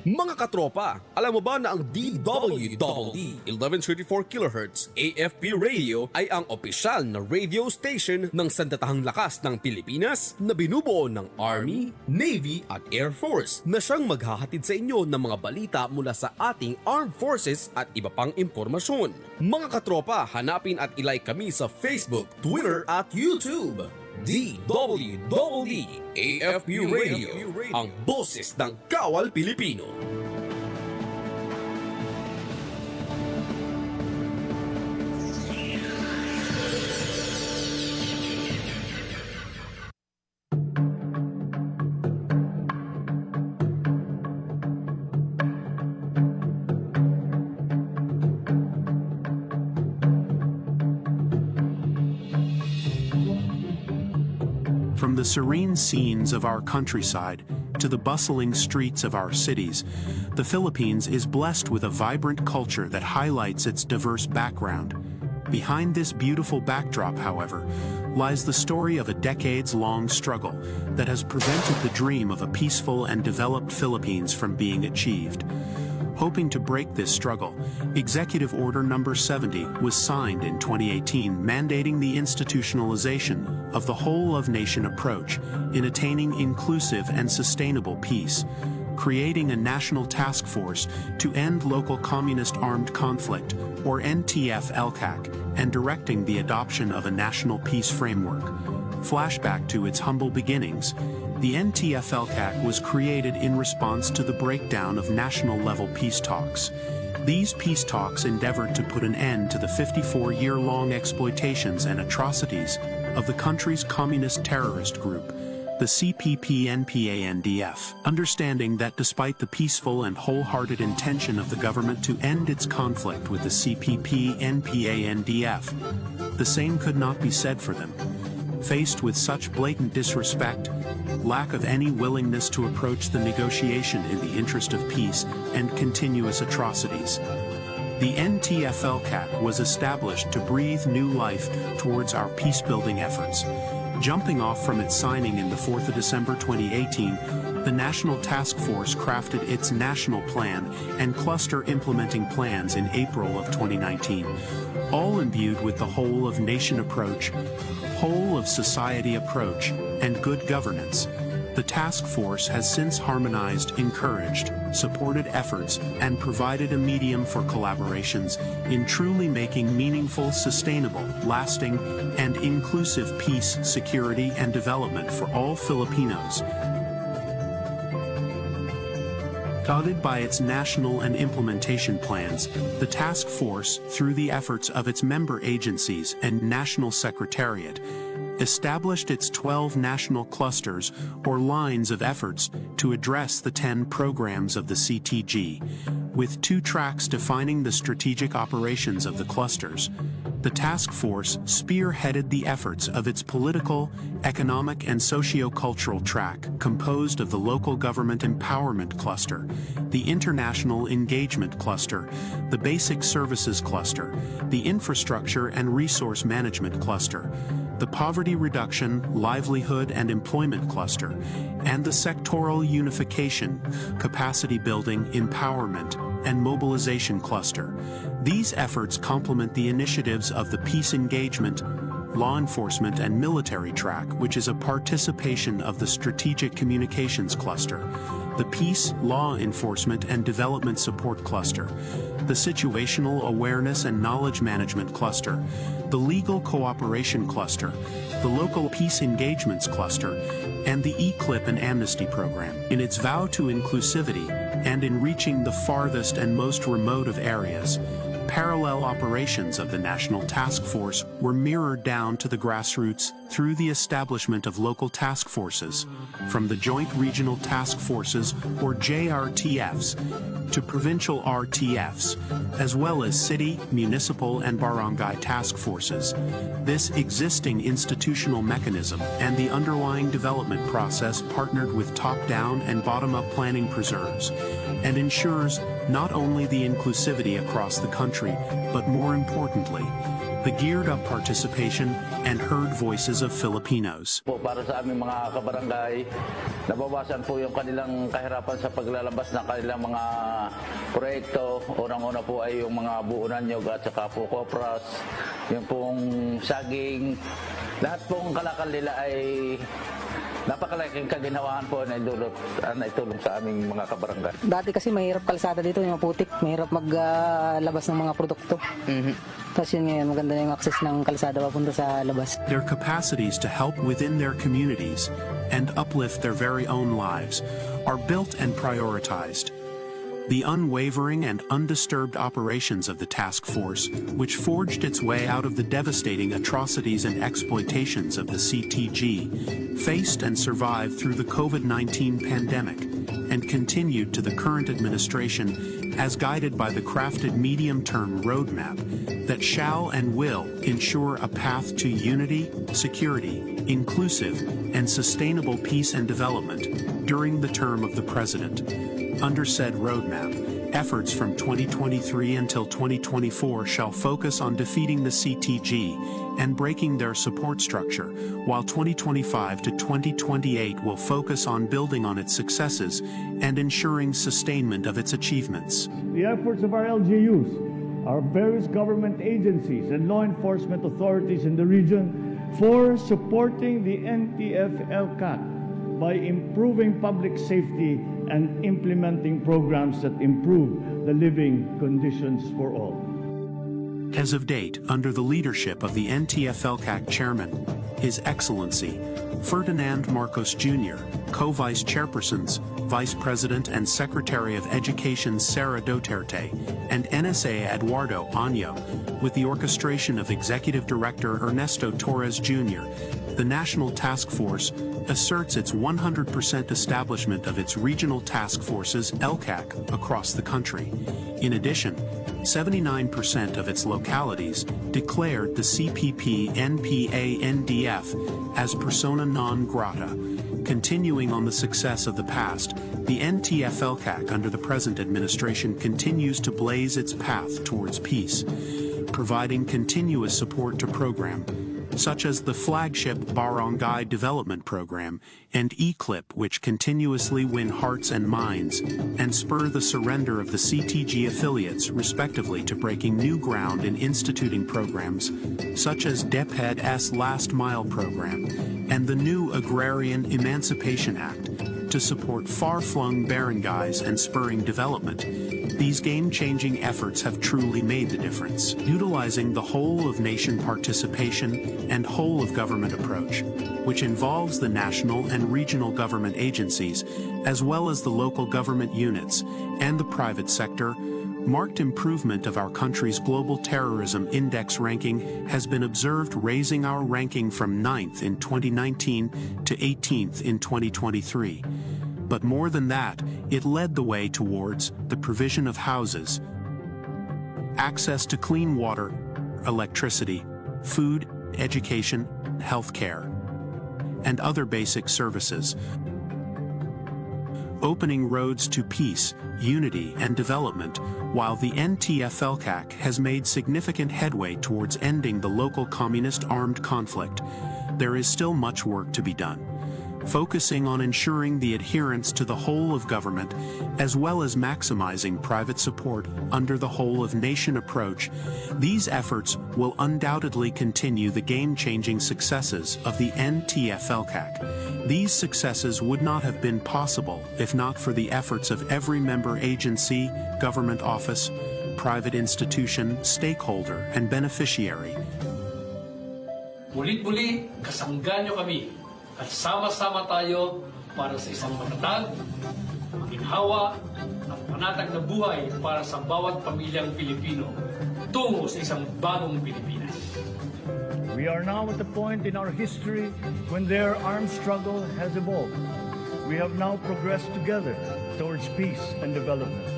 Mga katropa, alam mo ba na ang DWDD 1134 kHz AFP radio ay ang opisyal na radio station ng sandatahang lakas ng Pilipinas na binubuo ng Army, Navy at Air Force na siyang maghahatid sa inyo ng mga balita mula sa ating Armed Forces at iba pang impormasyon. Mga katropa, hanapin at ilike kami sa Facebook, Twitter at YouTube. DWDD AFP Radio, ang boses ng Kawal Pilipino. From the serene scenes of our countryside to the bustling streets of our cities, the Philippines is blessed with a vibrant culture that highlights its diverse background. Behind this beautiful backdrop, however, lies the story of a decades-long struggle that has prevented the dream of a peaceful and developed Philippines from being achieved. Hoping to break this struggle, Executive Order No. 70 was signed in 2018 mandating the institutionalization of the whole-of-nation approach in attaining inclusive and sustainable peace, creating a national task force to end local communist armed conflict, or NTF-LCAC, and directing the adoption of a national peace framework. Flashback to its humble beginnings, the NTF-LCAC was created in response to the breakdown of national-level peace talks. These peace talks endeavored to put an end to the 54-year-long exploitations and atrocities of the country's communist terrorist group, the CPP-NPA-NDF. Understanding that despite the peaceful and wholehearted intention of the government to end its conflict with the CPP-NPA-NDF, the same could not be said for them. Faced with such blatant disrespect, lack of any willingness to approach the negotiation in the interest of peace, and continuous atrocities, the NTF-LCAC was established to breathe new life towards our peace-building efforts. Jumping off from its signing in the 4th of December 2018, the National Task Force crafted its national plan and cluster implementing plans in April of 2019, all imbued with the whole-of-nation approach, whole-of-society approach, and good governance. The task force has since harmonized, encouraged, supported efforts, and provided a medium for collaborations in truly making meaningful, sustainable, lasting, and inclusive peace, security, and development for all Filipinos. Guided by its national and implementation plans, the task force, through the efforts of its member agencies and national secretariat, established its 12 national clusters or lines of efforts to address the 10 programs of the CTG, with 2 tracks defining the strategic operations of the clusters. The task force spearheaded the efforts of its political, economic, and socio-cultural track, composed of the Local Government Empowerment Cluster, the International Engagement Cluster, the Basic Services Cluster, the Infrastructure and Resource Management Cluster, the Poverty Reduction, Livelihood and Employment Cluster, and the Sectoral Unification, Capacity Building, Empowerment, and Mobilization Cluster. These efforts complement the initiatives of the Peace Engagement, Law Enforcement and Military Track, which is a participation of the Strategic Communications Cluster, the Peace, Law Enforcement and Development Support Cluster, the Situational Awareness and Knowledge Management Cluster, the Legal Cooperation Cluster, the Local Peace Engagements Cluster, and the ECLIP and Amnesty Program. In its vow to inclusivity and in reaching the farthest and most remote of areas, parallel operations of the National Task Force were mirrored down to the grassroots through the establishment of local task forces, from the Joint Regional Task Forces, or JRTFs, to provincial RTFs, as well as city, municipal, and barangay task forces. This existing institutional mechanism and the underlying development process partnered with top-down and bottom-up planning preserves and ensures not only the inclusivity across the country, but more importantly, the geared-up participation and heard voices of Filipinos. Para sa aming mga kabarangay, nabawasan po yung kanilang kahirapan sa paglalabas ng kanilang mga proyekto. Unang-una po ay yung mga buunan nyog at saka po kopras, yung pong saging. Lahat pong kalakal nila ay napakalaking kaginawahan po na itulong sa aming mga kabarangay. Dati kasi mahirap kalsada dito, yung maputik, mahirap maglabas ng mga produkto. Tapos yun ngayon, maganda na yung access ng kalsada papunta sa labas. Their capacities to help within their communities and uplift their very own lives are built and prioritized. The unwavering and undisturbed operations of the task force, which forged its way out of the devastating atrocities and exploitations of the CTG, faced and survived through the COVID-19 pandemic, and continued to the current administration as guided by the crafted medium-term roadmap that shall and will ensure a path to unity, security, inclusive, and sustainable peace and development during the term of the President. Under said roadmap, efforts from 2023 until 2024 shall focus on defeating the CTG and breaking their support structure, while 2025 to 2028 will focus on building on its successes and ensuring sustainment of its achievements. The efforts of our LGUs, our various government agencies and law enforcement authorities in the region for supporting the NTF-LCAC by improving public safety and implementing programs that improve the living conditions for all. As of date, under the leadership of the NTF-LCAC Chairman, His Excellency Ferdinand Marcos Jr., Co-Vice Chairpersons, Vice President and Secretary of Education Sara Duterte, and NSA Eduardo Año, with the orchestration of Executive Director Ernesto Torres Jr., the National Task Force asserts its 100% establishment of its regional task forces, LCAC, across the country. In addition, 79% of its localities declared the CPP-NPA-NDF as persona non grata. Continuing on the success of the past, the NTF-LCAC under the present administration continues to blaze its path towards peace, providing continuous support to program such as the flagship Barangay Development Program and ECLIP, which continuously win hearts and minds and spur the surrender of the CTG affiliates respectively to breaking new ground in instituting programs such as DWDD's Last Mile Program and the new Agrarian Emancipation Act to support far-flung barangays and spurring development. These game-changing efforts have truly made the difference, utilizing the whole-of-nation participation and whole-of-government approach, which involves the national and regional government agencies, as well as the local government units and the private sector. Marked improvement of our country's global terrorism index ranking has been observed, raising our ranking from 9th in 2019 to 18th in 2023. But more than that, it led the way towards the provision of houses, access to clean water, electricity, food, education, healthcare, and other basic services, opening roads to peace, unity, and development, while the NTF-LCAC has made significant headway towards ending the local communist armed conflict. There is still much work to be done, focusing on ensuring the adherence to the whole of government, as well as maximizing private support under the whole-of-nation approach. These efforts will undoubtedly continue the game-changing successes of the NTF-LCAC. These successes would not have been possible if not for the efforts of every member agency, government office, private institution, stakeholder, and beneficiary. Muli-muli, kasanggan nyo kami at sama-sama tayo para sa isang matatag, maginhawa at panatag na buhay para sa bawat pamilyang Pilipino tungo sa isang bagong Pilipinas. We are now at the point in our history when their armed struggle has evolved. We have now progressed together towards peace and development.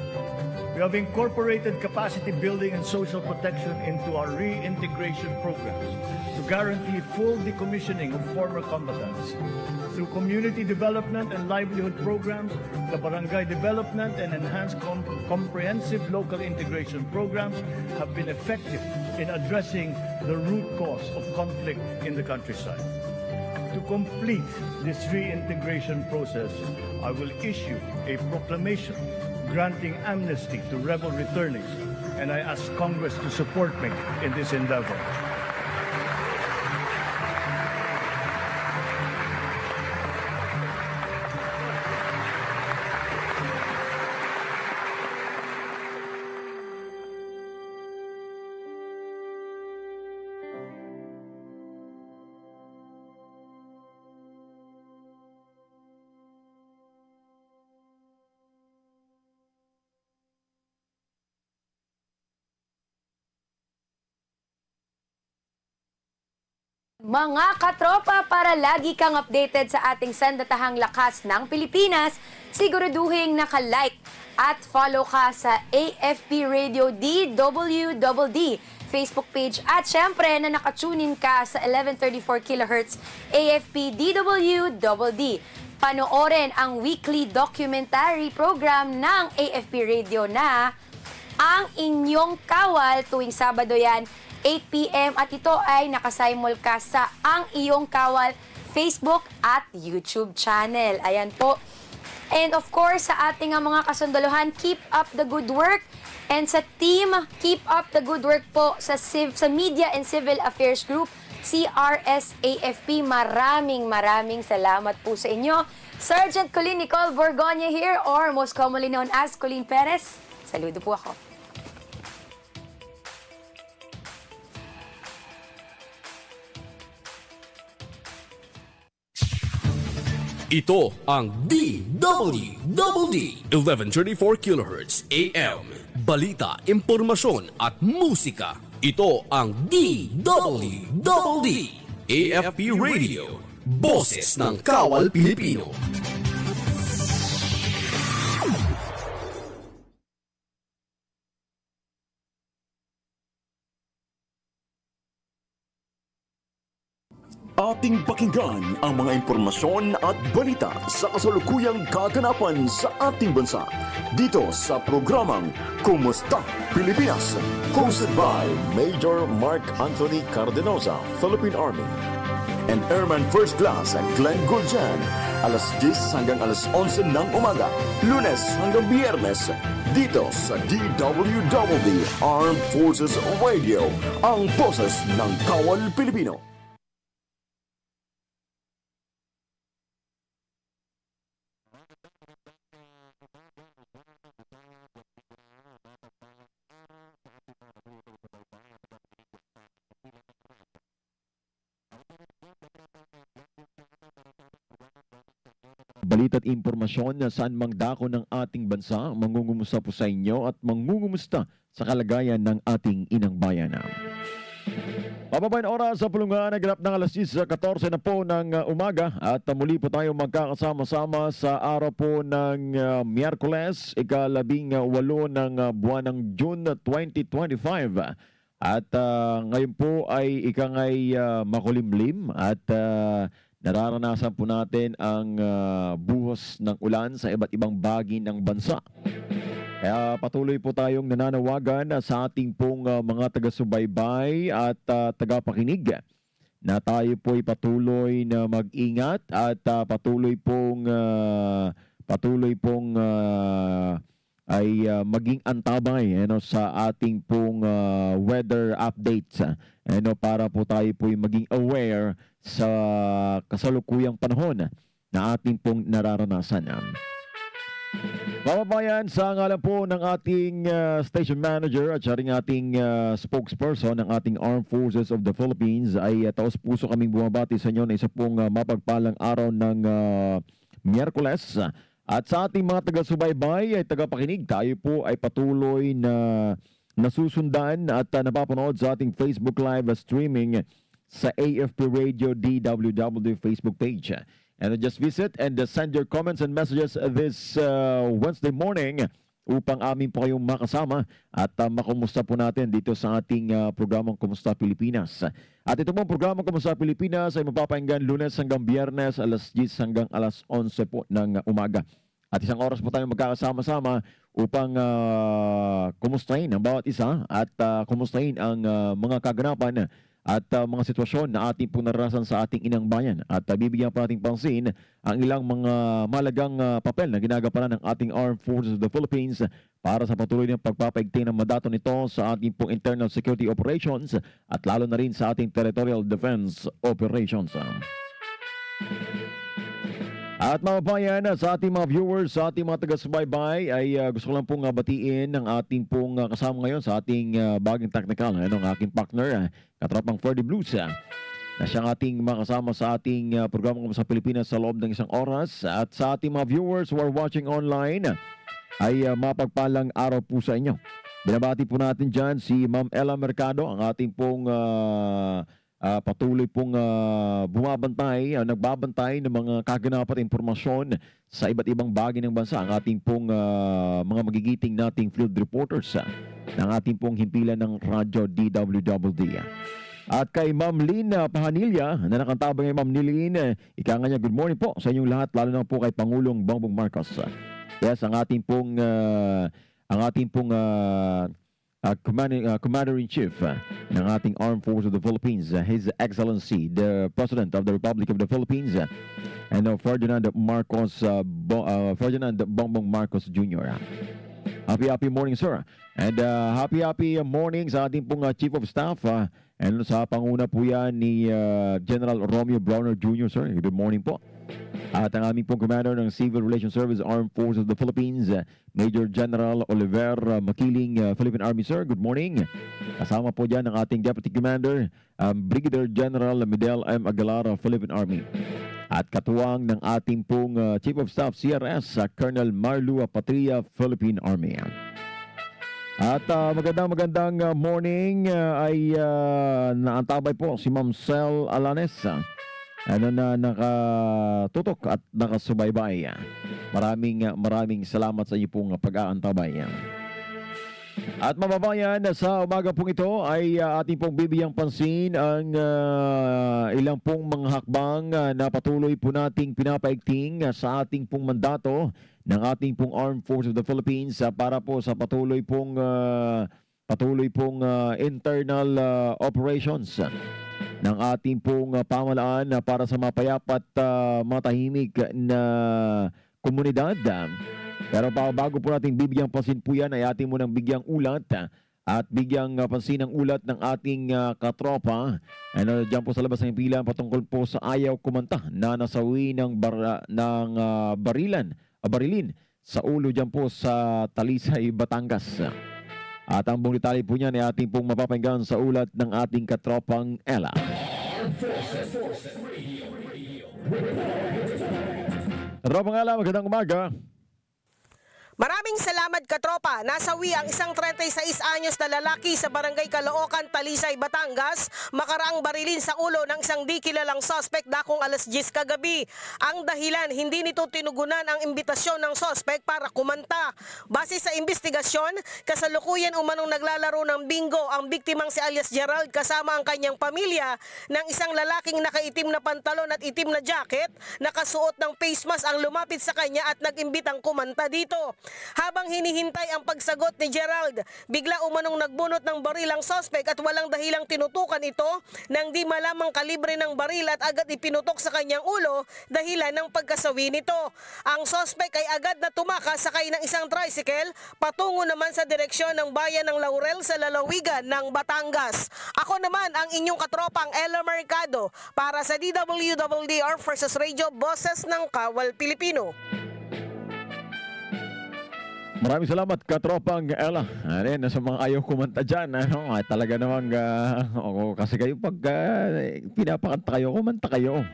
We have incorporated capacity building and social protection into our reintegration programs to guarantee full decommissioning of former combatants. Through community development and livelihood programs, the barangay development and enhanced comprehensive local integration programs have been effective in addressing the root cause of conflict in the countryside. To complete this reintegration process, I will issue a proclamation granting amnesty to rebel returnees, and I ask Congress to support me in this endeavor. Mga katropa, para lagi kang updated sa ating sandatahang lakas ng Pilipinas, siguraduhin naka-like at follow ka sa AFP Radio DWDD Facebook page at syempre na nakatunin ka sa 1134 kHz AFP DWDD. Panoorin ang weekly documentary program ng AFP Radio na Ang Inyong Kawal tuwing Sabado yan, 8 p.m. at ito ay nakasimulcast sa Ang Iyong Kawal Facebook at YouTube channel. Ayan po. And of course, sa ating mga kasundaluhan, keep up the good work. And sa team, keep up the good work po sa Media and Civil Affairs Group, CRS-AFP. Maraming salamat po sa inyo. Sergeant Colleen Nicole Borgoña here, or most commonly known as Colleen Perez. Saludo po ako. Ito ang DWDD 1134 kHz AM. Balita, impormasyon at musika. Ito ang DWDD AFP Radio. Boses ng Kawal Pilipino. Ating pakinggan ang mga impormasyon at balita sa kasalukuyang kaganapan sa ating bansa dito sa programang Kumusta Pilipinas, hosted by Major Mark Anthony Cardenosa, Philippine Army, and Airman First Class Glenn Guljan, alas 10 hanggang alas 11 ng umaga, Lunes hanggang Biyernes, dito sa DWDD Armed Forces Radio, ang boses ng Kawal Pilipino. Balita at impormasyon na saan mang dako ng ating bansa, mangungumusta po sa inyo at mangungumusta sa kalagayan ng ating inang bayan. Pababayan oras sa pulungan, naganap ng alas 10:14 na po ng umaga at muli po tayo magkakasama-sama sa araw po ng Miyerkules, ika-18 ng buwan ng June 2025. At ngayon po ay ikangay makulimlim at nararanasan po natin ang buhos ng ulan sa iba't ibang bahagi ng bansa. Kaya patuloy po tayong nananawagan sa ating pong mga taga-subaybay at tagapakinig na tayo po ay patuloy na mag-ingat at patuloy pong maging antabay sa ating pong weather updates para po tayo po ay maging aware sa kasalukuyang panahon na ating pong nararanasan. Mababayan, sa ngalan po ng ating station manager at siya ring ating spokesperson ng ating Armed Forces of the Philippines, ay taos puso kaming bumabati sa inyo na isa pong mapagpalang araw ng Miyerkules. At sa ating mga taga-subaybay ay tagapakinig, tayo po ay patuloy na nasusundan at napapanood sa ating Facebook Live streaming sa AFP Radio DWDD Facebook page. And just visit and send your comments and messages this Wednesday morning upang amin po kayong makasama at makumusta po natin dito sa ating programang Kumusta Pilipinas. At ito pong programang Kumusta Pilipinas ay mapapakinggan Lunes hanggang Biyernes, alas 10 hanggang alas 11 po ng umaga. At isang oras po tayong magkakasama-sama upang kumustahin ang bawat isa at kumustahin ang mga kaganapan at mga sitwasyon na ating pong naranasan sa ating inang bayan. At bibigyan pa nating pansin ang ilang mga malagang papel na ginagampanan ng ating Armed Forces of the Philippines para sa patuloy ng pagpapaigting ng mandato nito sa ating pong internal security operations at lalo na rin sa ating territorial defense operations. At mga bayan, sa ating mga viewers, sa ating mga taga-subaybay, ay gusto ko lang pong batiin ng ating pong kasama ngayon sa ating bagong technical, ng aking partner, katropang Ferdy Blues, na siyang ating makasama sa ating programa sa Pilipinas sa loob ng isang oras. At sa ating mga viewers who are watching online, ay mapagpalang araw po sa inyo. Binabati po natin dyan si Ma'am Ella Mercado, ang ating pong patuloy pong nagbabantay ng mga kaganapan at impormasyon sa iba't ibang bagay ng bansa. Ang ating pong mga magigiting nating field reporters ng ating pong himpilan ng radyo DWDD. At kay Ma'am Lynn Pahanilya, na nakantabang ngayon Ma'am Lynn, ika nga niya, good morning po sa inyong lahat, lalo na po kay Pangulong Bongbong Marcos. Yes, ang ating pong Commander-in-Chief ng ating Armed Forces of the Philippines, His Excellency, the President of the Republic of the Philippines, and Ferdinand Bongbong Marcos Jr. Happy morning, sir. And happy morning sa ating pong Chief of Staff. And sa panguna po yan ni General Romeo Browner Jr., sir. Good morning po. At ang aming pong Commander ng Civil Relations Service Armed Forces of the Philippines, Major General Oliver Makiling, Philippine Army, sir. Good morning. Kasama po dyan ang ating Deputy Commander, Brigadier General Medel M. Aguilar, Philippine Army. At katuwang ng ating pong Chief of Staff, CRS, Colonel Marlu Patria, Philippine Army. At magandang morning ay naantabay po si Ma'am Sel Alanes, na nakatutok at nakasubaybay. Maraming salamat sa iyo pong pag-aantabay. At mababayan, sa umaga pong ito ay ating pong bibigyang pansin ang ilang pong mga hakbang na patuloy po nating pinapaigting sa ating pong mandato ng ating pong Armed Forces of the Philippines para po sa patuloy pong internal operations ng ating pong pamahalaan para sa mapayapat matahimik na komunidad. Pero bago po natin bibigyang pansin po yan, ay ating munang bigyang ulat at bigyang pansin ng ulat ng ating katropa. Diyan po sa labas ng himpilan patungkol po sa ayaw kumanta na nasawi ng barilin sa ulo diyan po sa Talisay, Batangas. At ang buong detalye po niyan ay ating pong mapapakinggan sa ulat ng ating katropang Ella. Katropang Ella, magandang umaga. Maraming salamat katropa. Nasawi ang isang 36 anyos na lalaki sa barangay Caloocan, Talisay, Batangas, makaraang barilin sa ulo ng isang di kilalang suspect dakong alas 10 kagabi. Ang dahilan, hindi nito tinugunan ang imbitasyon ng suspect para kumanta. Base sa investigasyon, kasalukuyan umanong naglalaro ng bingo ang biktimang si alias Gerald kasama ang kanyang pamilya ng isang lalaking nakaitim na pantalon at itim na jacket, nakasuot ng face mask ang lumapit sa kanya at nag-imbitang kumanta dito. Habang hinihintay ang pagsagot ni Gerald, bigla umanong nagbunot ng baril ang suspect at walang dahilang tinutukan ito nang di malamang kalibre ng baril at agad ipinutok sa kanyang ulo dahilan ng pagkasawi nito. Ang suspect ay agad na tumakas sakay ng isang tricycle patungo naman sa direksyon ng bayan ng Laurel sa lalawigan ng Batangas. Ako naman ang inyong katropang Ella Mercado para sa DWDD Armed Forces Radio, Boses ng Kawal Pilipino. Maraming salamat, katropang Ella. Sa mga ayaw kumanta dyan, talaga namang, kasi kayo pag pinapakanta kayo, kumanta kayo.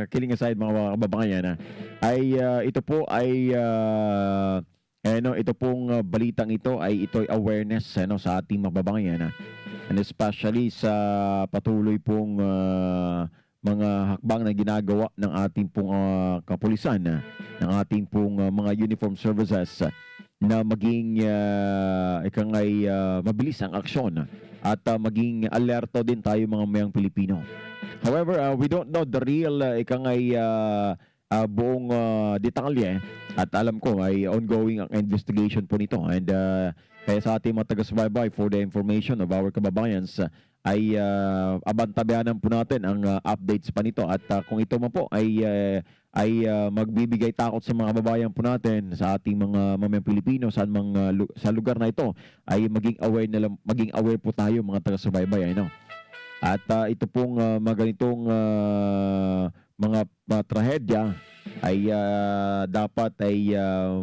Kidding aside mga kababayan, ito po ay, ito pong balitang ito ay ito'y awareness sa ating mga kababayan. And especially sa patuloy pong mga hakbang na ginagawa ng ating pong kapulisan, ng ating pong mga uniform services na maging mabilis ang aksyon at maging alerto din tayo mga mayang Pilipino. However, we don't know the real buong detalye at alam ko ay ongoing ang investigation po nito. And kaya sa ating mga taga-subaybay, for the information of our kababayans, abantabayanan po natin ang updates pa nito. At kung ito man po ay magbibigay takot sa mga kababayan po natin, sa ating mga mamayang Pilipino sa lugar na ito, ay maging aware po tayo mga taga-subaybay, ano? At ito pong ganitong mga trahedya ay dapat ay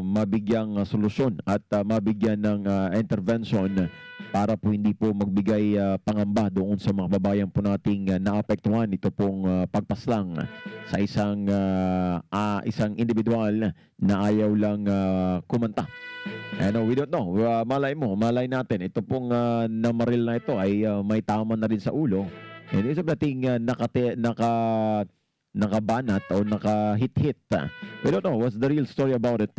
mabigyang solusyon at mabigyan ng intervention para po hindi po magbigay pangamba doon sa mga babayan po nating naapektuhan ito pong pagpaslang sa isang individual na ayaw lang kumanta. We don't know. Malay natin, ito pong namaril na ito ay may tama na rin sa ulo. And isip nating nakabanat o nakahit-hit. We don't know what's the real story about it.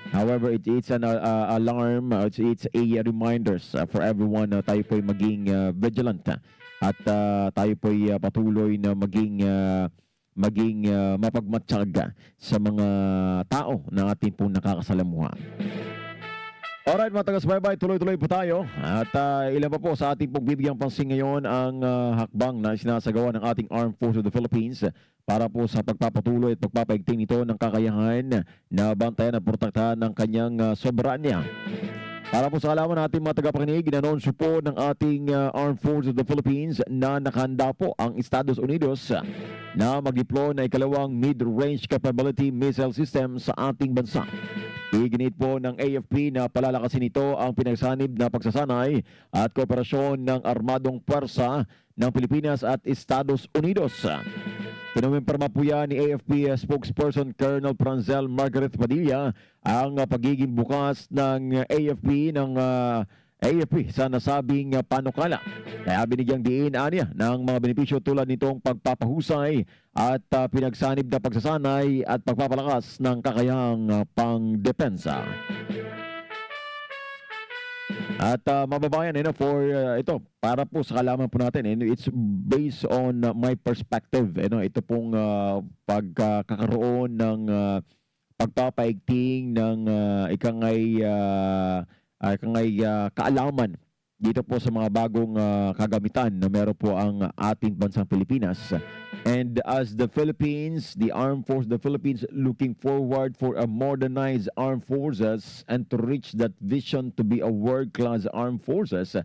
However, it's an alarm, it's a reminder for everyone na tayo po'y maging vigilant at tayo po'y patuloy na maging mapagmatsyag sa mga tao na ating pong nakakasalamuha. Alright mga taga-subaybay, tuloy-tuloy po tayo. At ilan pa po sa ating pong bibigyang pansin ngayon ang hakbang na sinasagawa ng ating Armed Forces of the Philippines para po sa pagpapatuloy at pagpapaigting nito ng kakayahan na bantayan at protektahan ng kanyang soberanya. Para po sa kalaman natin mga tagapakinig, inanonsyo po ng ating Armed Forces of the Philippines na nakahanda po ang Estados Unidos na mag-deploy na ikalawang mid-range capability missile system sa ating bansa. Iginit po ng AFP na palalakasin ito ang pinagsanib na pagsasanay at kooperasyon ng armadong puwersa ng Pilipinas at Estados Unidos. Kinumpirma po yan ni AFP spokesperson Colonel Franzel Margaret Padilla ang pagiging bukas ng AFP sa nasabing panukala. Kaya binigyang diin niya ng mga benepisyo tulad nitong pagpapahusay at pinagsanib na pagsasanay at pagpapalakas ng kakayahang pangdepensa. At mababayan, for ito, para po sa kalaman po natin, it's based on my perspective. Ito pong pagkakaroon ng pagpapaigting ng ikangay kaalaman dito po sa mga bagong kagamitan na meron po ang ating bansang Pilipinas. And as the Philippines, the Armed Forces of the Philippines looking forward for a modernized armed forces and to reach that vision to be a world-class armed forces,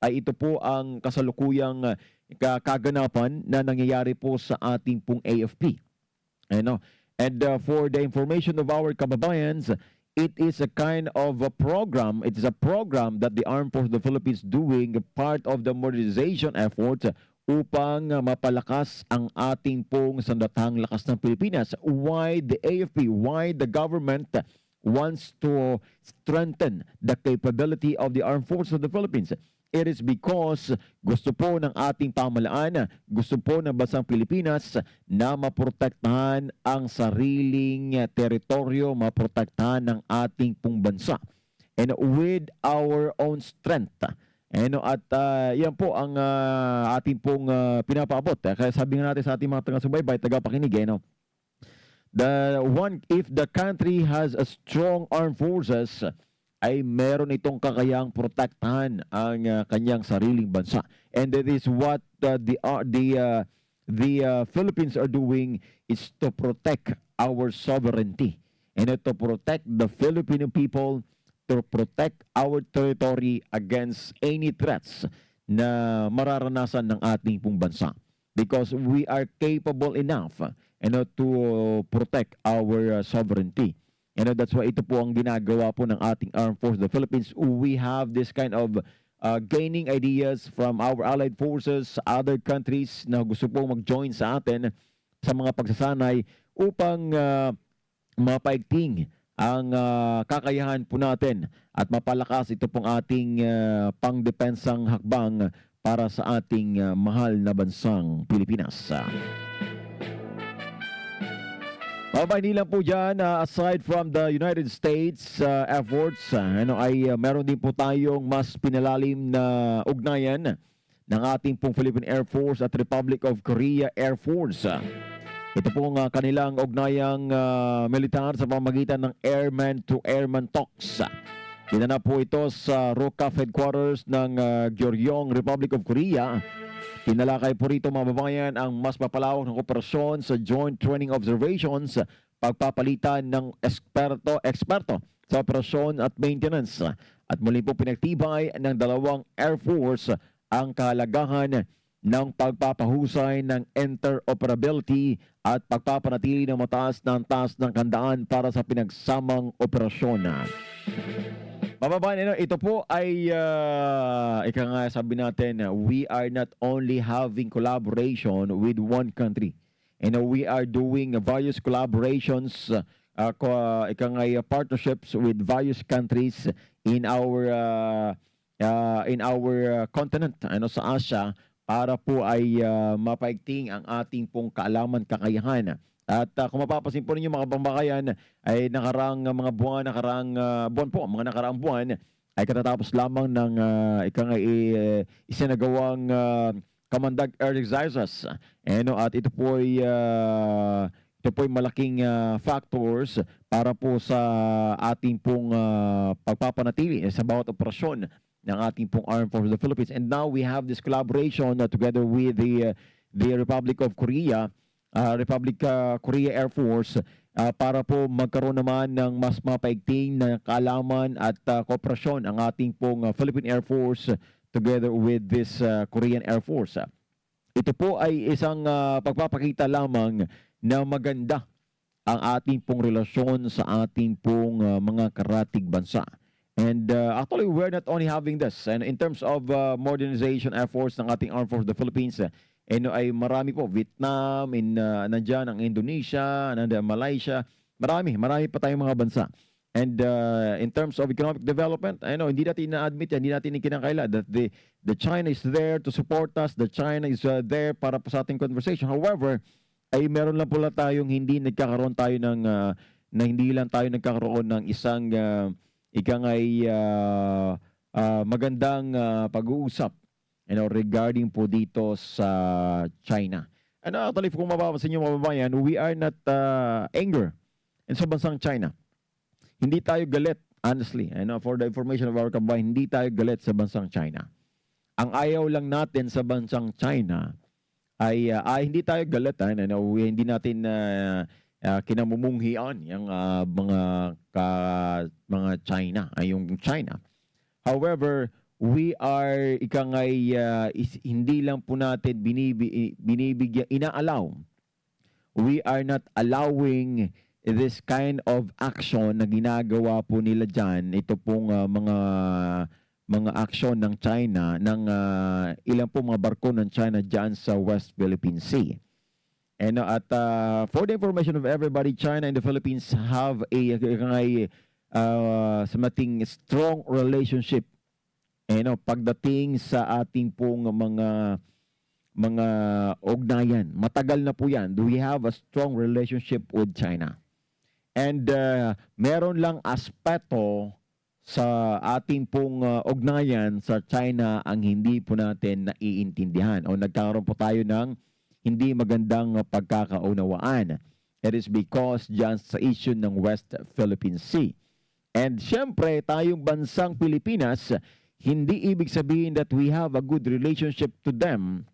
ay ito po ang kasalukuyang kaganapan na nangyayari po sa ating pong AFP. And for the information of our kababayans, it is a kind of a program. It is a program that the Armed Forces of the Philippines doing part of the modernization effort upang mapalakas ang ating pong sandatahang lakas ng Pilipinas. Why the AFP, why the government wants to strengthen the capability of the Armed Forces of the Philippines? It is because gusto po ng ating pamahalaan, gusto po ng bansang Pilipinas na maprotektahan ang sariling teritoryo, maprotektahan ng ating pong bansa. And with our own strength. At yan po ang ating pong pinapaabot. Kaya sabi nga natin sa ating mga taga-subaybay, tagapakinig, if the country has a strong armed forces, ay meron itong kakayang protektahan ang kanyang sariling bansa. And that is what the Philippines are doing, is to protect our sovereignty and to protect the Filipino people, to protect our territory against any threats na mararanasan ng ating pong bansa. Because we are capable enough to protect our sovereignty. That's why ito po ang ginagawa po ng ating Armed Forces of the Philippines. We have this kind of gaining ideas from our allied forces, other countries na gusto po mag-join sa atin sa mga pagsasanay upang mapaigting ang kakayahan po natin at mapalakas ito pong ating pangdepensang hakbang para sa ating mahal na bansang Pilipinas. Hindi lang po dyan, aside from the United States efforts, ay meron din po tayong mas pinalalim na ugnayan ng ating pong Philippine Air Force at Republic of Korea Air Force. Ito pong kanilang ugnayang militar sa pamamagitan ng airman-to-airman talks. Dinana po ito sa ROCAF headquarters ng Gyeongbuk, Republic of Korea. Tinalakay po rito mga babayan ang mas mapalawak ng kooperasyon sa joint training observations, pagpapalitan ng eksperto sa operasyon at maintenance. At muli po pinagtibay ng dalawang Air Force ang kahalagahan ng pagpapahusay ng interoperability at pagpapanatili ng mataas ng taas ng kandaan para sa pinagsamang operasyon. Mababayan, ito po ay, ika nga sabi natin, we are not only having collaboration with one country. We are doing various collaborations, ika nga partnerships with various countries in our continent, sa Asia, para po ay mapaigting ang ating pong kaalaman, kakayahan. At kung mapapansin po ninyo mga pambabayan, ay nakaraang buwan ay katatapos lamang ng isinagawang kamandag air exercises. At ito po ay malaking factors para po sa ating pong pagpapanatili sa bawat operasyon ng ating pong Armed Forces of the Philippines. And now we have this collaboration together with the Republic of Korea, Korea Air Force, para po magkaroon naman ng mas mapaigting na kaalaman at kooperasyon ang ating pong Philippine Air Force together with this Korean Air Force. Ito po ay isang pagpapakita lamang na maganda ang ating pong relasyon sa ating pong mga karatig bansa. And actually, we're not only having this. And in terms of modernization efforts ng ating Armed Forces of the Philippines, ay marami po. Vietnam, nandyan ang Indonesia, nandyan Malaysia. Marami pa tayong mga bansa. And in terms of economic development, hindi natin na-admit yan, hindi natin kinakaila that the China is there to support us, the China is there para po sa ating conversation. However, ay meron lang pala tayong hindi lang tayo nagkakaroon ng isang magandang pag-uusap regarding po dito sa China. Actually, kung mapapansin nyo mga babayan, we are not anger sa bansang China. Hindi tayo galit, honestly. For the information of our kabayan, hindi tayo galit sa bansang China. Ang ayaw lang natin sa bansang China ay hindi tayo galit. Hindi natin kinamumunghian yung mga China, yung China. However, we are hindi lang po natin binibigyan, inaalaw. We are not allowing this kind of action na ginagawa po nila dyan. Ito pong mga action ng China, ng ilang po mga barko ng China dyan sa West Philippine Sea. For the information of everybody, China and the Philippines have samating strong relationship. Pagdating sa ating pong mga ugnayan, matagal na po yan. We have a strong relationship with China. And meron lang aspeto sa ating pong ugnayan sa China ang hindi po natin naiintindihan o nagkaroon po tayo ng hindi magandang pagkakaunawaan. It is because dyan sa issue ng West Philippine Sea. And syempre, tayong bansang Pilipinas, hindi ibig sabihin that we have a good relationship to them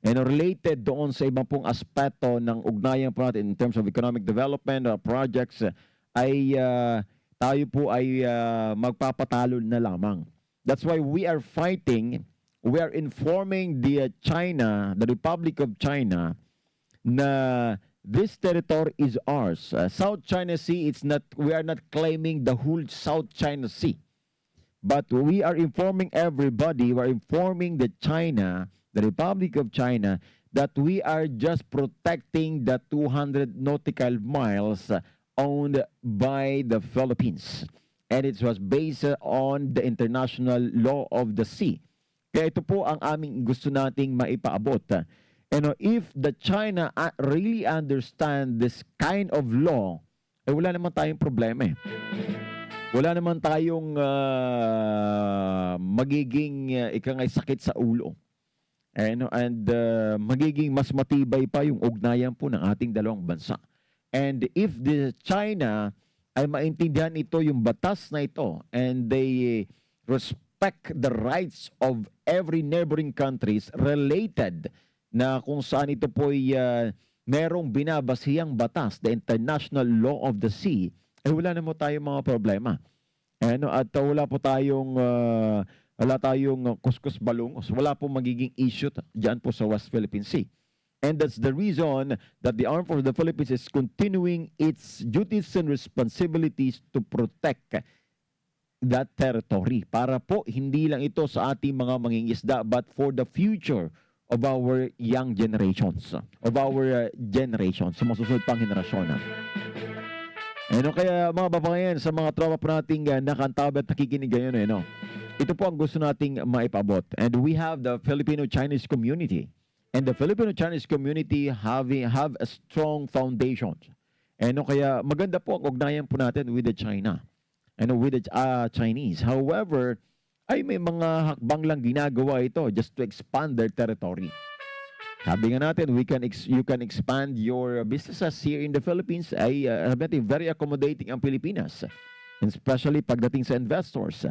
related doon sa ibang pong aspeto ng ugnayan po natin in terms of economic development projects, ay tayo po ay magpapatalo na lamang. That's why we are fighting, we are informing the Republic of China, na this territory is ours. South China Sea, we are not claiming the whole South China Sea. But we are informing everybody, we are informing the Republic of China, that we are just protecting the 200 nautical miles owned by the Philippines. And it was based on the international law of the sea. Kaya ito po ang aming gusto nating maipaabot. If the China really understand this kind of law, wala naman tayong problema Wala naman tayong magiging sakit sa ulo. And magiging mas matibay pa yung ugnayan po ng ating dalawang bansa. And if the China ay maintindihan ito, yung batas na ito, and they respect the rights of every neighboring countries related na kung saan ito po'y merong binabasihang batas, the international law of the sea, wala na mo tayong mga problema. At wala tayong kuskus balungos, wala pong magiging issue dyan po sa West Philippine Sea. And that's the reason that the Armed Forces of the Philippines is continuing its duties and responsibilities to protect that territory. Para po hindi lang ito sa ating mga mangingisda, but for the future of our young generations, of our generations, sa mga susunod pang henerasyon. Kaya mga babayan, sa mga tropa po nating nakantabi at nakikinig ngayon, ito po ang gusto nating maipabot. And we have the Filipino-Chinese community. And the Filipino-Chinese community have a strong foundation. Kaya maganda po ang ugnayan po natin with the China. With the Chinese. However, ay may mga hakbang lang ginagawa ito just to expand their territory. Sabi nga natin, you can expand your businesses here in the Philippines. Ay very accommodating ang Pilipinas. Especially pagdating sa investors.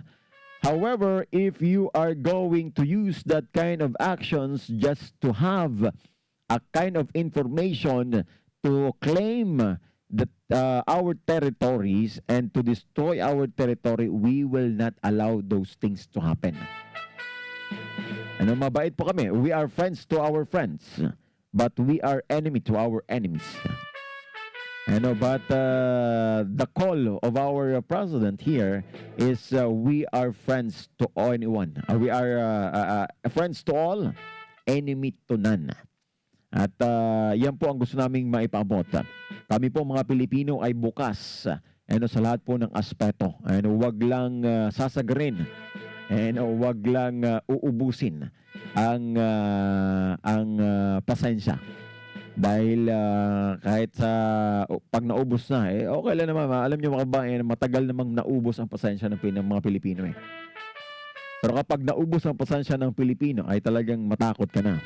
However, if you are going to use that kind of actions just to have a kind of information to claim that our territories and to destroy our territory, we will not allow those things to happen. Mabait po kami. We are friends to our friends, but we are enemy to our enemies. But the call of our president here is we are friends to anyone. We are friends to all, enemy to none. At yan po ang gusto naming maipabot. Kami po mga Pilipino ay bukas sa lahat po ng aspeto. Huwag lang sasagarin. Huwag lang uubusin ang pasensya. Dahil kahit pag naubos na, okay lang naman. Alam nyo mga kabayan, matagal namang naubos ang pasensya ng mga Pilipino. Pero kapag naubos ang pasensya ng Pilipino, ay talagang matakot ka na.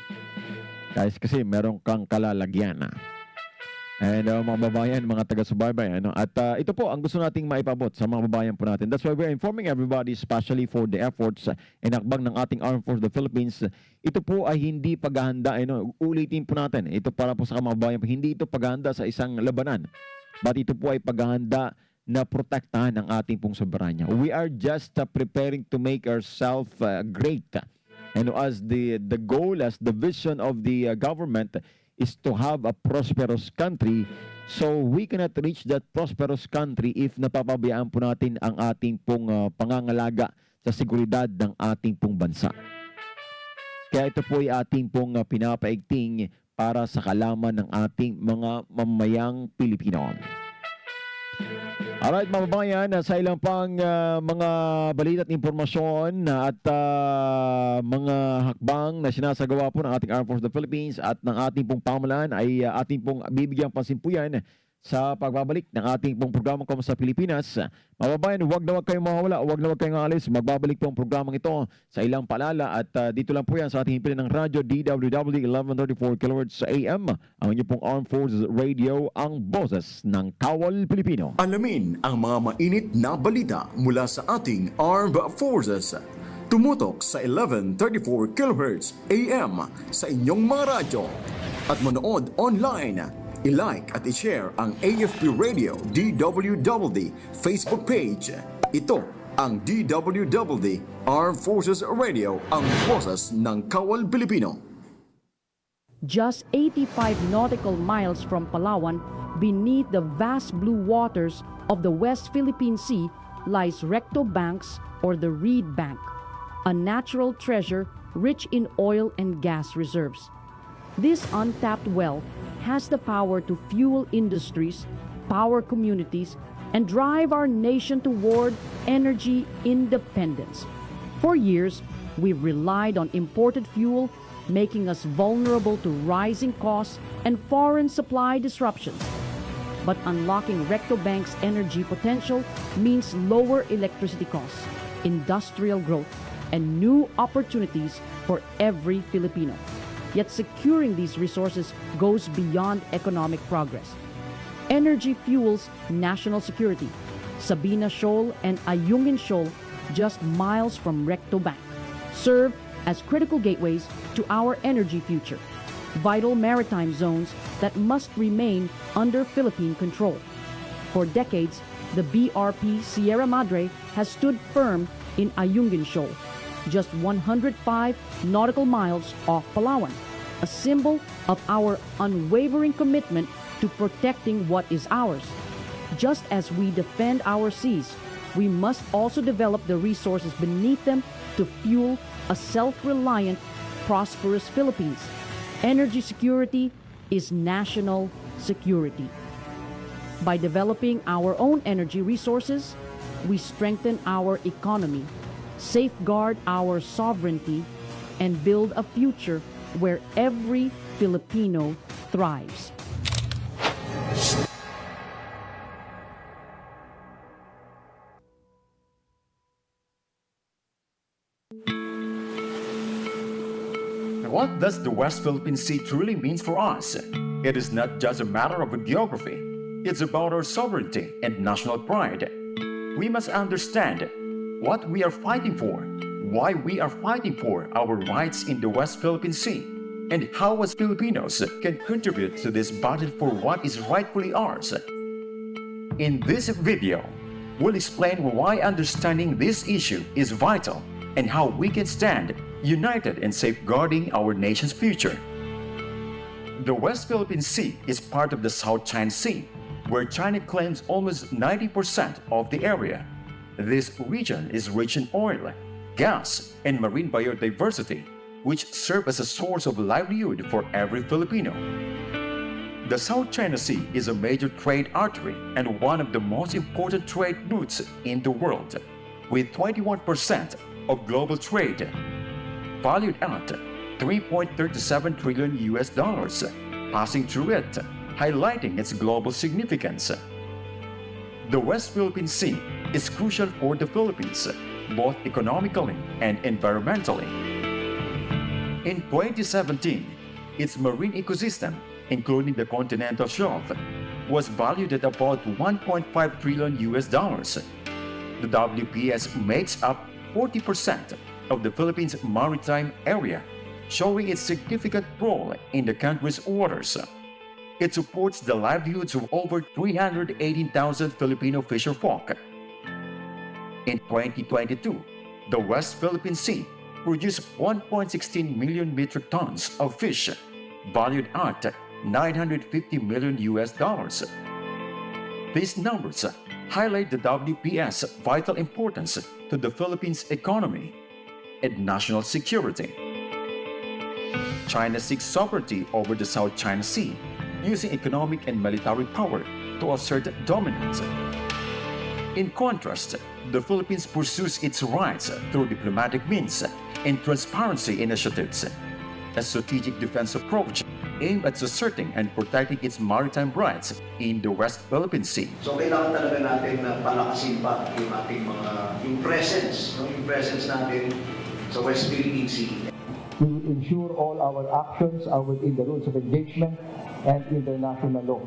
Kasi meron kang kalalagyan. Mga babayan, mga taga-subaybay. At ito po ang gusto nating maipabot sa mga babayan po natin. That's why we're informing everybody, especially for the efforts and hakbang ng ating Armed Forces of the Philippines. Ito po ay hindi paghahanda. Ulitin po natin. Ito para po sa mga babayan. Hindi ito paghahanda sa isang labanan. But ito po ay paghahanda na protektahan ang ating pong soberanya. We are just preparing to make ourselves great. As the goal, as the vision of the government is to have a prosperous country, so we cannot reach that prosperous country if napapabayaan po natin ang ating pong pangangalaga sa seguridad ng ating pong bansa. Kaya ito po ay ating pong pinapaigting para sa kalaman ng ating mga mamayang Pilipino. Alright mga babayan, sa ilang pang mga balita at impormasyon at mga hakbang na sinasagawa po ng ating Armed Forces of the Philippines at ng ating pong pamahalaan ay ating pong bibigyang pansin po yan sa pagbabalik ng ating pong programang Kumusta Pilipinas. Mga babayan, huwag na huwag kayong mawawala, huwag na huwag kayong alis. Magbabalik po ang programang ito sa ilang paalala at dito lang po yan sa ating himpilan ng radyo DWDD 1134 kHz sa AM. Ang inyong pong Armed Forces Radio, ang boses ng Kawal Pilipino. Alamin ang mga mainit na balita mula sa ating Armed Forces. Tumutok sa 1134 kHz AM sa inyong mga radyo at manood online. I-like at i-share ang AFP Radio DWDD Facebook page. Ito ang DWDD Armed Forces Radio, ang boses ng Kawal Pilipino. Just 85 nautical miles from Palawan, beneath the vast blue waters of the West Philippine Sea, lies Recto Banks or the Reed Bank, a natural treasure rich in oil and gas reserves. This untapped wealth has the power to fuel industries, power communities, and drive our nation toward energy independence. For years, we've relied on imported fuel, making us vulnerable to rising costs and foreign supply disruptions. But unlocking Recto Bank's energy potential means lower electricity costs, industrial growth, and new opportunities for every Filipino. Yet securing these resources goes beyond economic progress. Energy fuels national security. Sabina Shoal and Ayungin Shoal just miles from Recto Bank, serve as critical gateways to our energy future, vital maritime zones that must remain under Philippine control. For decades, the BRP Sierra Madre has stood firm in Ayungin Shoal, just 105 nautical miles off Palawan, a symbol of our unwavering commitment to protecting what is ours. Just as we defend our seas, we must also develop the resources beneath them to fuel a self-reliant, prosperous Philippines. Energy security is national security. By developing our own energy resources, we strengthen our economy, safeguard our sovereignty, and build a future where every Filipino thrives. What does the West Philippine Sea truly mean for us? It is not just a matter of geography. It's about our sovereignty and national pride. We must understand what we are fighting for, why we are fighting for our rights in the West Philippine Sea, and how as Filipinos can contribute to this battle for what is rightfully ours. In this video, we'll explain why understanding this issue is vital and how we can stand united in safeguarding our nation's future. The West Philippine Sea is part of the South China Sea, where China claims almost 90% of the area. This region is rich in oil, gas, and marine biodiversity, which serve as a source of livelihood for every Filipino. The South China Sea is a major trade artery and one of the most important trade routes in the world, with 21% of global trade, valued at $3.37 trillion passing through it, highlighting its global significance. The West Philippine Sea is crucial for the Philippines, both economically and environmentally. In 2017, its marine ecosystem, including the continental shelf, was valued at about $1.5 trillion. The WPS makes up 40% of the Philippines' maritime area, showing its significant role in the country's waters. It supports the livelihoods of over 318,000 Filipino fisherfolk. In 2022, the West Philippine Sea produced 1.16 million metric tons of fish, valued at $950 million. These numbers highlight the WPS' vital importance to the Philippines' economy and national security. China seeks sovereignty over the South China Sea, using economic and military power to assert dominance. In contrast, the Philippines pursues its rights through diplomatic means and transparency initiatives, a strategic defense approach aimed at asserting and protecting its maritime rights in the West Philippine Sea. So kailangan talaga natin na palakasin pa yung ating yung presence natin sa West Philippine Sea. We will ensure all our actions are within the rules of engagement and international law.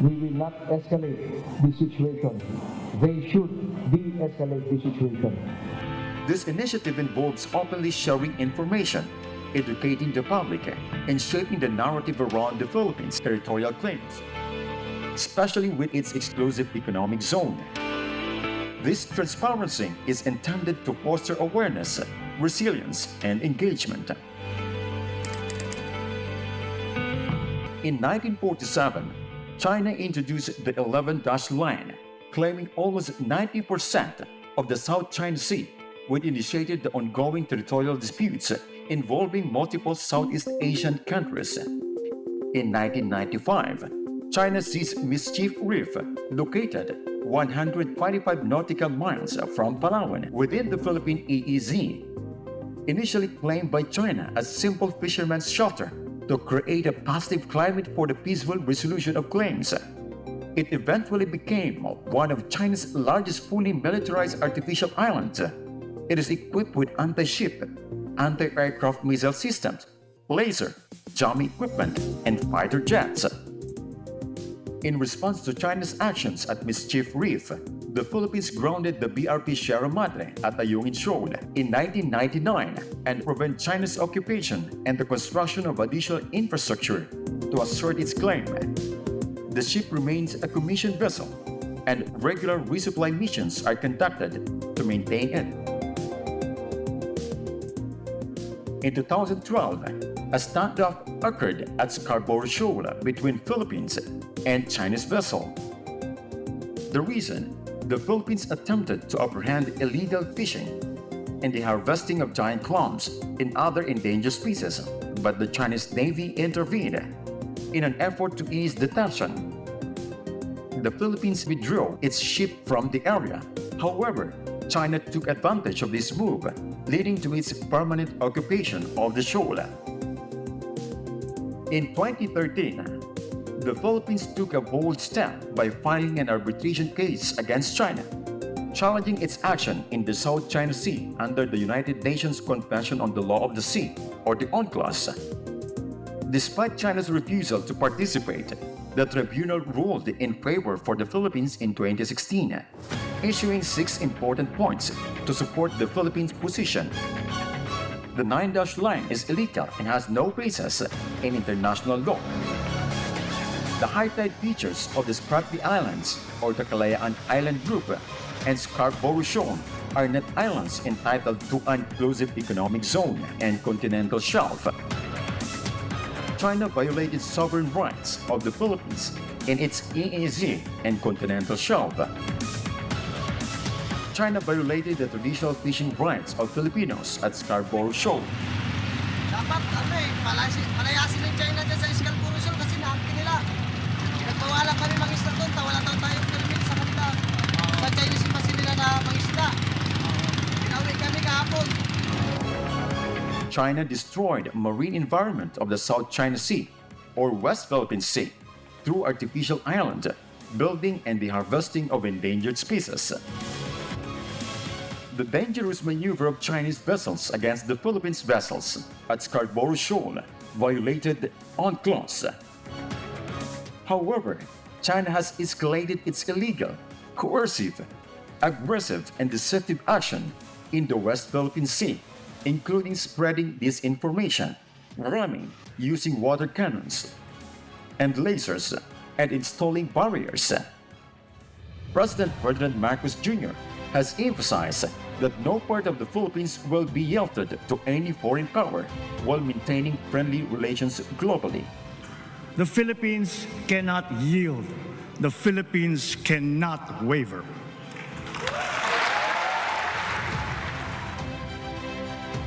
We will not escalate the situation. They should de-escalate the situation. This initiative involves openly sharing information, educating the public, and shaping the narrative around the Philippines' territorial claims, especially with its exclusive economic zone. This transparency is intended to foster awareness, resilience, and engagement. In 1947, China introduced the 11-dash line, claiming almost 90% of the South China Sea, which initiated the ongoing territorial disputes involving multiple Southeast Asian countries. In 1995, China seized Mischief Reef, located 125 nautical miles from Palawan within the Philippine EEZ. Initially claimed by China as simple fishermen's shelter to create a positive climate for the peaceful resolution of claims, it eventually became one of China's largest fully militarized artificial islands. It is equipped with anti-ship, anti-aircraft missile systems, laser, jamming equipment, and fighter jets. In response to China's actions at Mischief Reef, the Philippines grounded the BRP Sierra Madre at Ayungin Shoal in 1999 and prevent China's occupation and the construction of additional infrastructure to assert its claim. The ship remains a commissioned vessel and regular resupply missions are conducted to maintain it. In 2012, a standoff occurred at Scarborough Shoal between Philippines and Chinese vessel. The reason, the Philippines attempted to apprehend illegal fishing and the harvesting of giant clams and other endangered species, but the Chinese Navy intervened in an effort to ease the tension. The Philippines withdrew its ship from the area. However, China took advantage of this move, leading to its permanent occupation of the shoal. In 2013, the Philippines took a bold step by filing an arbitration case against China, challenging its action in the South China Sea under the United Nations Convention on the Law of the Sea, or the UNCLOS. Despite China's refusal to participate, the tribunal ruled in favor for the Philippines in 2016, issuing 6 important points to support the Philippines' position. The 9-dash line is illegal and has no basis in international law. The high tide features of the Spratly Islands or the Kalayaan Island Group and Scarborough Shoal are net islands entitled to an exclusive economic zone and continental shelf. China violated sovereign rights of the Philippines in its EEZ and continental shelf. China violated the traditional fishing rights of Filipinos at Scarborough Shoal. Dapat palayasin ng China dyan sa Scarborough Shoal kasi naampi nila. Nagpawala kami mangisda doon, wala daw tayong permit sa kanila. Sa Chinese embassy nila na mangisda. Pinauwi kami kahapon. China destroyed marine environment of the South China Sea or West Philippine Sea through artificial island building and the harvesting of endangered species. The dangerous maneuver of Chinese vessels against the Philippines vessels at Scarborough Shoal violated UNCLOS. However, China has escalated its illegal, coercive, aggressive, and deceptive action in the West Philippine Sea, including spreading disinformation, ramming using water cannons and lasers, and installing barriers. President Ferdinand Marcos Jr. has emphasized that no part of the Philippines will be yielded to any foreign power while maintaining friendly relations globally. The Philippines cannot yield. The Philippines cannot waver.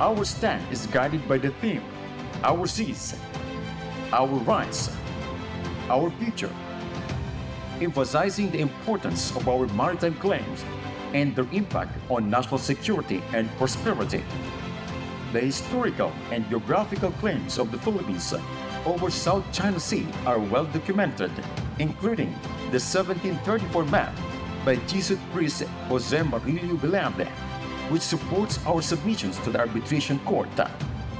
Our stand is guided by the theme, our seas, our rights, our future, emphasizing the importance of our maritime claims and their impact on national security and prosperity. The historical and geographical claims of the Philippines over South China Sea are well documented, including the 1734 map by Jesuit priest Jose Marillo Velarde, which supports our submissions to the arbitration court,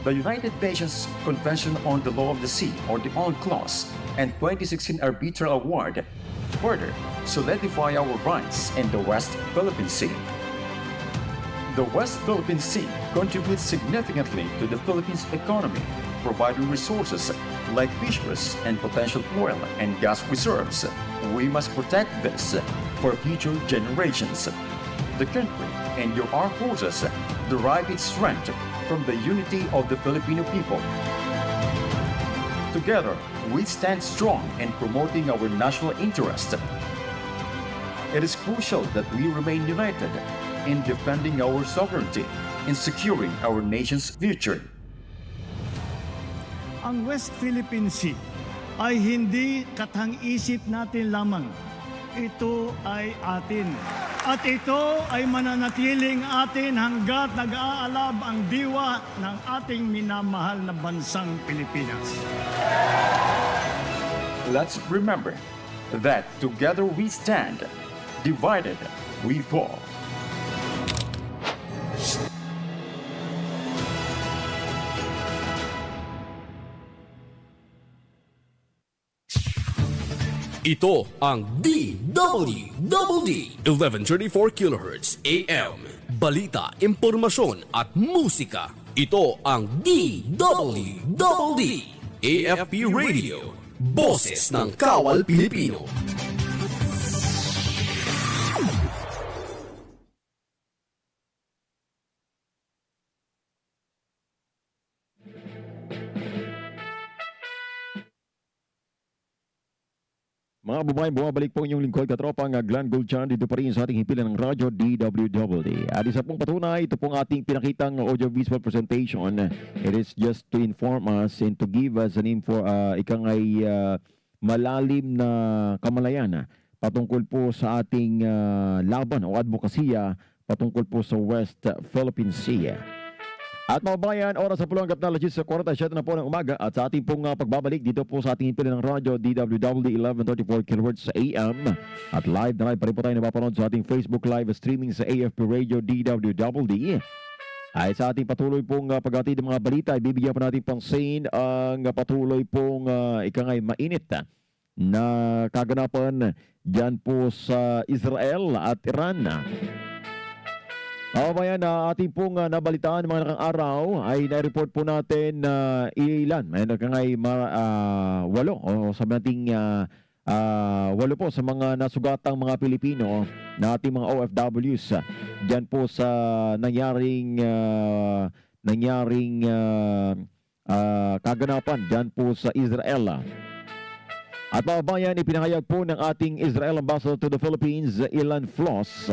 the United Nations Convention on the Law of the Sea, or the UNCLOS, and 2016 Arbitral Award further solidify our rights in the West Philippine Sea. The West Philippine Sea contributes significantly to the Philippines' economy, providing resources like fisheries and potential oil and gas reserves. We must protect this for future generations. The country and your armed forces derive its strength from the unity of the Filipino people. Together, we stand strong in promoting our national interest. It is crucial that we remain united in defending our sovereignty and securing our nation's future. Ang West Philippine Sea ay hindi katang-isip natin lamang. Ito ay atin. At ito ay mananatiling atin hanggat nag-aalab ang diwa ng ating minamahal na bansang Pilipinas. Let's remember that together we stand, divided we fall. Ito ang DWDD 1134 kHz AM. Balita, impormasyon at musika. Ito ang DWDD AFP Radio. Boses ng Kawal Pilipino. Mga babae, bumabalik po inyong lingkod katropa ang Glenn Gulchan dito pa rin sa ating himpilan ng radyo DWDD. At isa pong patunay, ito pong ating pinakitang audiovisual presentation. It is just to inform us and to give us an malalim na kamalayan patungkol po sa ating laban o advokasya patungkol po sa West Philippine Sea. At mga bayan, oras sa pulong na legit sa 47 na po ng umaga at sa ating pong pagbabalik dito po sa ating himpilan ng radyo DWDD 1134 kHz sa AM at live na live pa rin po tayo napapanood sa ating Facebook live streaming sa AFP Radio DWDD. Ay sa ating patuloy pong paghatid ng mga balita, ibibigyan po natin pansin ang patuloy pong mainit na kaganapan dyan po sa Israel at Iran. Bayan, ating pong nabalitaan mga nakang araw ay na-report po natin na ilan. May nakangay walo o sabi nating walo po sa mga nasugatang mga Pilipino na ating mga OFWs dyan po sa nangyaring kaganapan dyan po sa Israel. At mga bayan, ipinahayag po ng ating Israel Ambassador to the Philippines, Ilan Floss,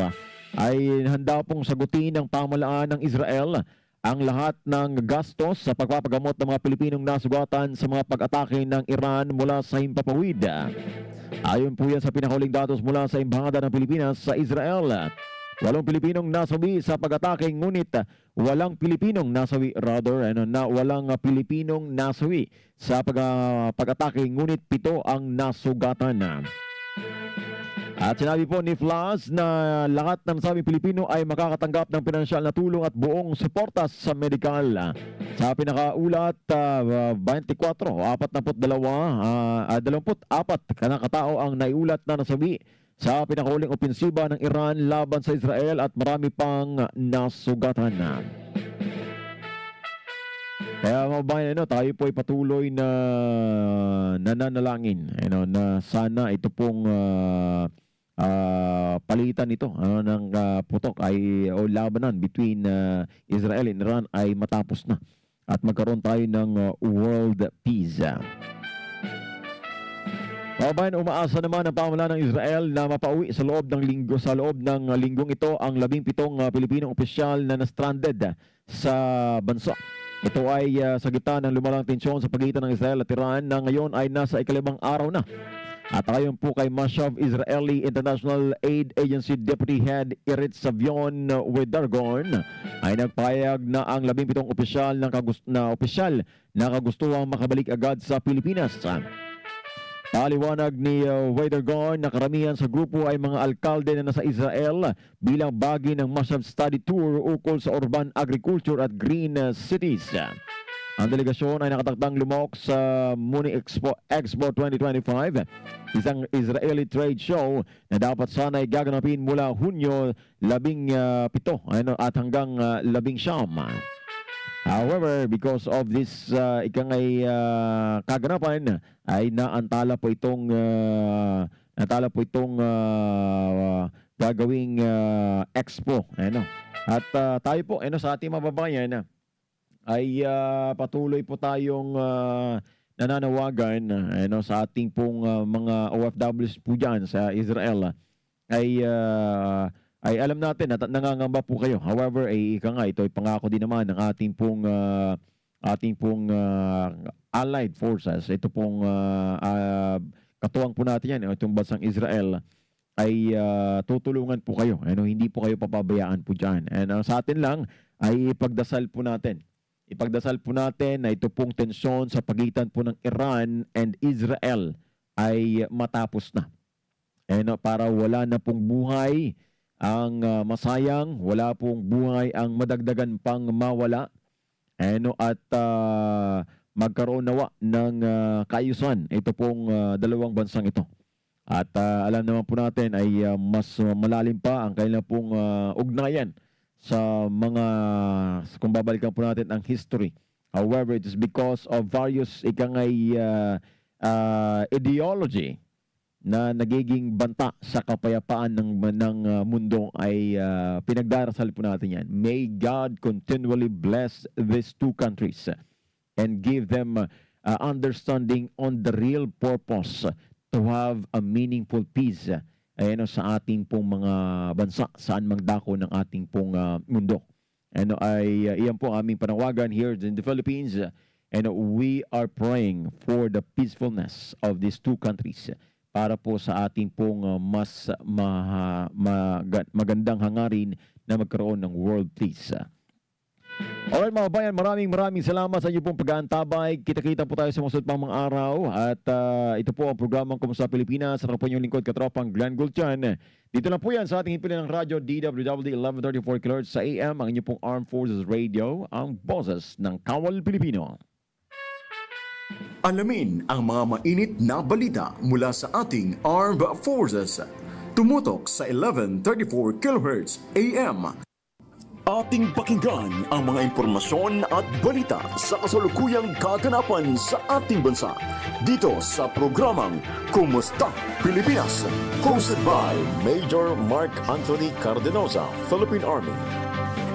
ay handa pong sagutin ng pamahalaan ng Israel ang lahat ng gastos sa pagpapagamot ng mga Pilipinong nasugatan sa mga pag-atake ng Iran mula sa himpapawid. Ayon po yan sa pinakahuling datos mula sa Embahada ng Pilipinas sa Israel. 8 Pilipinong nasawi sa pag-atake, ngunit walang Pilipinong nasawi sa pag-atake, ngunit 7 ang nasugatan. At sinabi po ni Flas na lahat ng nasabing Pilipino ay makakatanggap ng pinansyal na tulong at buong suporta sa medikal. Sa pinakaulat, 24 na katao ang naiulat na nasabi sa pinakahuling opensiba ng Iran laban sa Israel at marami pang nasugatan. Kaya mga bayan, tayo po ay patuloy na nananalangin na sana ito pong palitan ito ng putok o labanan between Israel and Iran ay matapos na at magkaroon tayo ng world peace. Babayan, umaasa naman ang pamahalaan ng Israel na mapauwi sa loob ng linggong ito ang 17 Pilipinong opisyal na na-stranded sa bansa. Ito ay sa gitna ng lumalang tensyon sa pagitan ng Israel at Iran na ngayon ay nasa ikalibang araw na. At ayon po kay Mashav Israeli International Aid Agency Deputy Head Irit Savion Wedargon ay nagpahayag na ang 17 opisyal na kagustuhang makabalik agad sa Pilipinas. Paliwanag ni Wedargon na karamihan sa grupo ay mga alkalde na nasa Israel bilang bahagi ng Mashav Study Tour ukol sa urban agriculture at green cities. Ang delegasyon ay nakatakdang lumok sa Muni Expo 2025, isang Israeli trade show na dapat sana'y gaganapin mula Hunyo 17 at hanggang 19. However, because of this kaganapan ay naantala po itong gagawing expo. At tayo po sa ating mababayan ay patuloy po tayong nananawagan sa ating pong mga OFWs po dyan sa Israel ay alam natin at nangangamba po kayo. However, ito ay pangako din naman ng ating pong allied forces. Ito pong katuwang po natin yan, itong bansang Israel ay tutulungan po kayo. Hindi po kayo papabayaan po dyan. Sa atin lang ay ipagdasal po natin na ito pong tensyon sa pagitan po ng Iran and Israel ay matapos na. Para wala na pong buhay ang masayang, wala pong buhay ang madagdagan pang mawala. At magkaroon nawa ng kaayusan ito pong dalawang bansang ito. At alam naman po natin ay mas malalim pa ang kanilang pong ugnayan sa mga, kung babalikan po natin ang history. However, it is because of various ideology na nagiging banta sa kapayapaan ng mundo ay pinagdarasal po natin yan. May God continually bless these two countries and give them understanding on the real purpose to have a meaningful peace sa ating pong mga bansa, saan mang dako ng ating pong mundo. Iyan po aming panawagan here in the Philippines. We are praying for the peacefulness of these two countries para po sa ating pong mas magandang hangarin na magkaroon ng world peace. Alright mga bayan, maraming salamat sa inyo pong pag-aantabay. Kita-kita po tayo sa mga pang mga araw. At ito po ang programang Kumusta Pilipinas. Sa po inyong lingkod, katropang Glenn Gulchan. Dito lang po yan sa ating himpilan ng radyo DWDD 1134 kHz sa AM. Ang inyong pong Armed Forces Radio, ang boses ng Kawal Pilipino. Alamin ang mga mainit na balita mula sa ating Armed Forces. Tumutok sa 1134 kHz AM. Ating pakinggan ang mga impormasyon at balita sa kasalukuyang kaganapan sa ating bansa. Dito sa programang Kumusta Pilipinas? Hosted by Major Mark Anthony Cardenosa, Philippine Army.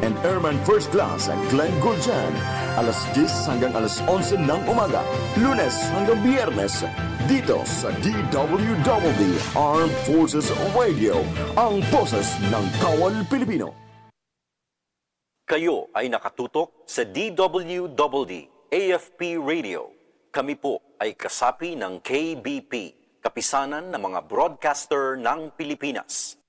And Airman First Class Glenn Guljan, alas 10 hanggang alas 11 ng umaga, Lunes hanggang Biyernes, dito sa DWDD Armed Forces Radio, ang boses ng Kawal Pilipino. Kayo ay nakatutok sa DWDD AFP Radio. Kami po ay kasapi ng KBP, Kapisanan ng mga Broadcaster ng Pilipinas.